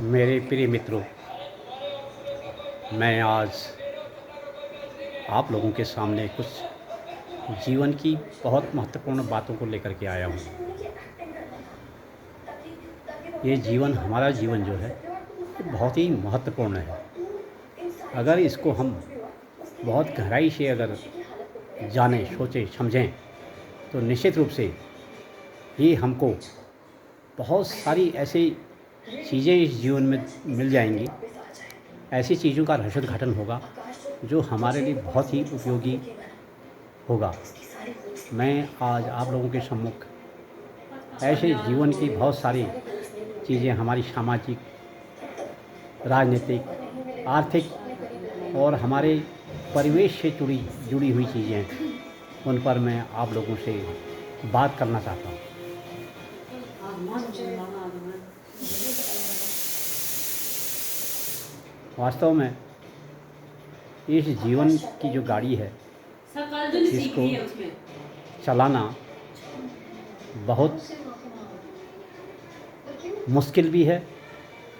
मेरे प्रिय मित्रों, मैं आज आप लोगों के सामने कुछ जीवन की बहुत महत्वपूर्ण बातों को लेकर के आया हूँ। ये जीवन, हमारा जीवन जो है, ये बहुत ही महत्वपूर्ण है। अगर इसको हम बहुत गहराई से अगर जानें, सोचें, समझें, तो निश्चित रूप से ये हमको बहुत सारी ऐसी चीज़ें इस जीवन में मिल जाएंगी। ऐसी चीज़ों का रहस्योद्घाटन होगा जो हमारे लिए बहुत ही उपयोगी होगा। मैं आज आप लोगों के सम्मुख ऐसे जीवन की बहुत सारी चीज़ें, हमारी सामाजिक, राजनीतिक, आर्थिक और हमारे परिवेश से जुड़ी हुई चीज़ें, उन पर मैं आप लोगों से बात करना चाहता हूँ। वास्तव में इस जीवन की जो गाड़ी है, इसको चलाना बहुत मुश्किल भी है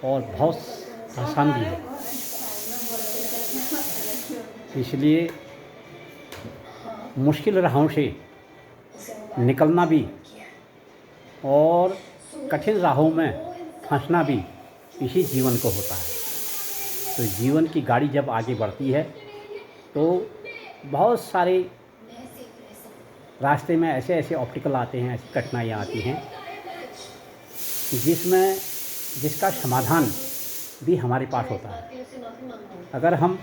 और बहुत आसान भी है। इसलिए मुश्किल राहों से निकलना भी और कठिन राहों में फंसना भी इसी जीवन को होता है। तो जीवन की गाड़ी जब आगे बढ़ती है तो बहुत सारे रास्ते में ऐसे ऑब्स्टिकल आते हैं, ऐसी कठिनाइयाँ आती हैं जिसका समाधान भी हमारे पास होता है। अगर हम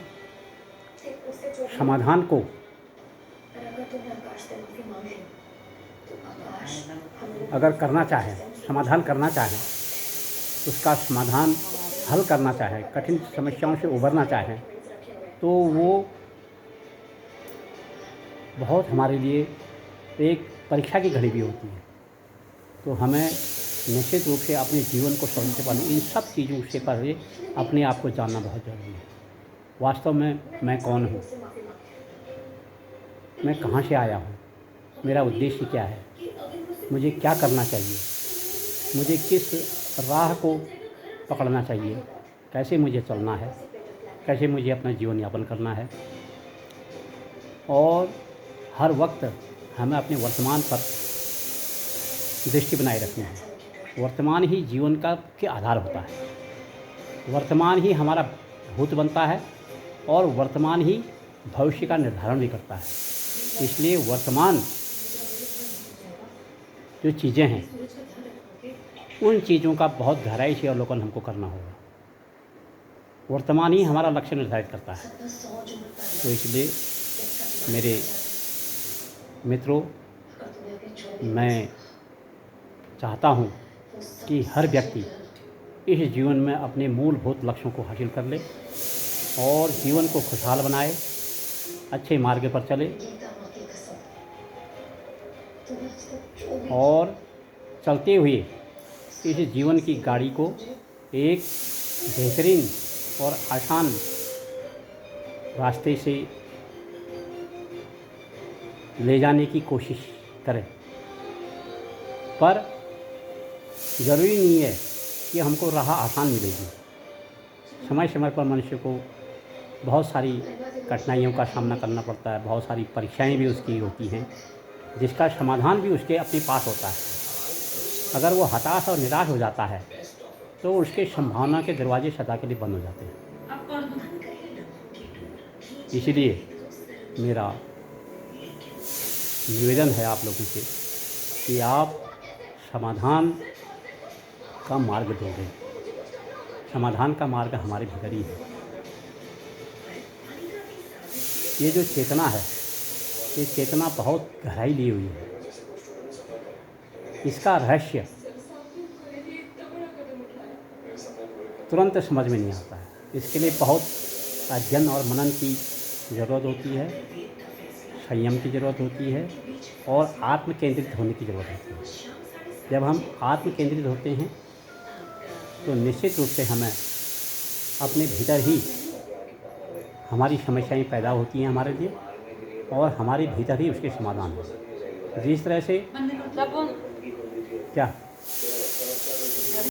समाधान को समाधान करना चाहें, उसका समाधान हल करना चाहें, कठिन समस्याओं से उभरना चाहें, तो वो बहुत हमारे लिए एक परीक्षा की घड़ी भी होती है। तो हमें निश्चित रूप से अपने जीवन को समझने से पहले इन सब चीज़ों से पहले अपने आप को जानना बहुत ज़रूरी है। वास्तव में मैं कौन हूँ, मैं कहाँ से आया हूँ, मेरा उद्देश्य क्या है, मुझे क्या करना चाहिए, मुझे किस राह को पकड़ना चाहिए, कैसे मुझे चलना है, कैसे मुझे अपना जीवन यापन करना है। और हर वक्त हमें अपने वर्तमान पर दृष्टि बनाए रखनी है। वर्तमान ही जीवन के आधार होता है। वर्तमान ही हमारा भूत बनता है और वर्तमान ही भविष्य का निर्धारण भी करता है। इसलिए वर्तमान जो चीज़ें हैं, उन चीज़ों का बहुत गहराई से अवलोकन हमको करना होगा। वर्तमान ही हमारा लक्ष्य निर्धारित करता है। तो इसलिए मेरे मित्रों, मैं चाहता हूँ कि हर व्यक्ति इस जीवन में अपने मूलभूत लक्ष्यों को हासिल कर ले और जीवन को खुशहाल बनाए, अच्छे मार्ग पर चले और चलते हुए इस जीवन की गाड़ी को एक बेहतरीन और आसान रास्ते से ले जाने की कोशिश करें। पर ज़रूरी नहीं है कि हमको राह आसान मिलेगी। समय समय पर मनुष्य को बहुत सारी कठिनाइयों का सामना करना पड़ता है, बहुत सारी परीक्षाएं भी उसकी होती हैं, जिसका समाधान भी उसके अपने पास होता है। अगर वो हताश और निराश हो जाता है तो उसके संभावना के दरवाजे सदा के लिए बंद हो जाते हैं। इसलिए मेरा निवेदन है आप लोगों से कि आप समाधान का मार्ग ढूंढें। समाधान का मार्ग हमारे भीतर ही है। ये जो चेतना है, ये चेतना बहुत गहराई ली हुई है। इसका रहस्य तुरंत समझ में नहीं आता है। इसके लिए बहुत अध्ययन और मनन की ज़रूरत होती है, संयम की ज़रूरत होती है और आत्म केंद्रित होने की ज़रूरत होती है। जब हम आत्म केंद्रित होते हैं तो निश्चित रूप से हमें अपने भीतर ही हमारी समस्याएं पैदा होती हैं हमारे लिए, और हमारे भीतर ही उसके समाधान होते हैं। जिस तरह से क्या